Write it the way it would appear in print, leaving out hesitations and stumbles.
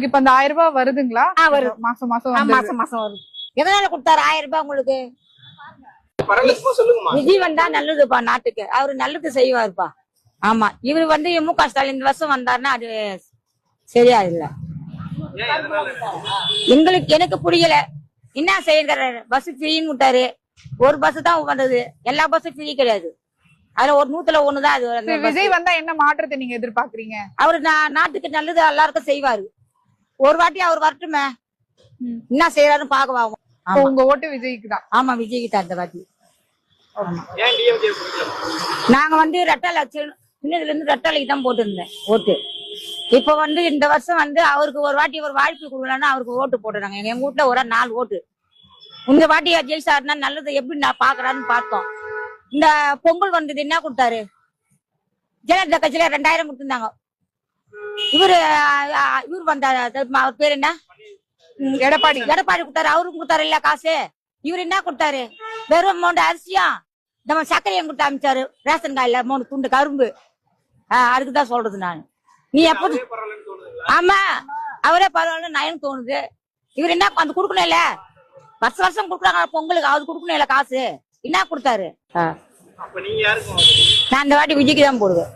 இப்ப அந்த 1000 ரூபாய் வருதுங்களா? வரும். மாசம் மாசம் மாசம் மாசம் வரும். எதனால கொடுத்தாரு 1000 ரூபாய் உங்களுக்கு? சொல்லுங்கம்மா. விஜய் வந்தா நல்லதுப்பா, நாட்டுக்கு அவரு நல்லது செய்வாருப்பா. ஆமா, இவரு வந்து மு.க. ஸ்டாலின் இந்த வருஷம் வந்தாருன்னா அது சரியா இல்ல. எனக்கு புரியல என்ன செய்யறாரு. பஸ் ஃப்ரீன்னு விட்டாரு. ஒரு பஸ் தான் வந்தது, எல்லா பஸ்ஸும் ஃப்ரீ கிடையாது. அதுல ஒரு 100ல 1 தான் அது. விஜய் வந்தா என்ன மாற்றத்தை நீங்க எதிர்பார்க்கறீங்க? அவரு நாட்டுக்கு நல்லது எல்லாருக்கும் செய்வாரு. ஒரு வாட்டி அவர் வரட்டுமே, என்ன செய்யறாருன்னு பாக்குவாங்க. உங்க ஓட்டு விஜய்க்கு தான்? ஆமா, விஜய்க்கு தான் இந்த வாட்டி. நாங்க வந்து ரெட்டலை சின்னதுல இருந்து ரெட்டலைக்கு தான் போட்டு இருந்தேன் ஓட்டு. இப்ப வந்து இந்த வருஷம் வந்து அவருக்கு ஒரு வாட்டி ஒரு வாய்ப்பு கொடுக்கலன்னா அவருக்கு ஓட்டு போட்டுறாங்க. எங்க வீட்டுல ஒரு 4 ஓட்டு. இந்த வாட்டி ஜெயிச்சாருன்னா நல்லது எப்படி நான் பாக்குறான்னு பார்த்தோம். இந்த பொங்கல் வந்தது என்ன கொடுத்தாரு? ஜெயலலிதா கட்சியில 2000 கொடுத்திருந்தாங்க. இவரு வந்தாரு, அவர் பேர் என்ன? எடப்பாடி கொடுத்தாரு. அவருக்கு கொடுத்தாரு இல்ல காசு. இவரு என்ன கொடுத்தாரு? வெறும் 3 அரிசியா நம்ம சர்க்கரையும் கொடுத்து அமைச்சாரு. ரேஷன் காயில 3 துண்டு கரும்பு. அதுக்குதான் சொல்றது நான். நீ எப்போது? ஆமா, அவரே பரவாயில்ல நான் எனக்கு தோணுது. இவர் என்ன அந்த கொடுக்கணும் இல்ல, வருஷம் கொடுக்குறாங்க பொங்கலுக்கு, அது கொடுக்கணும் இல்ல காசு. என்ன கொடுத்தாரு? நான் இந்த வாட்டி விஜய்க்கு தான் போடுவேன்.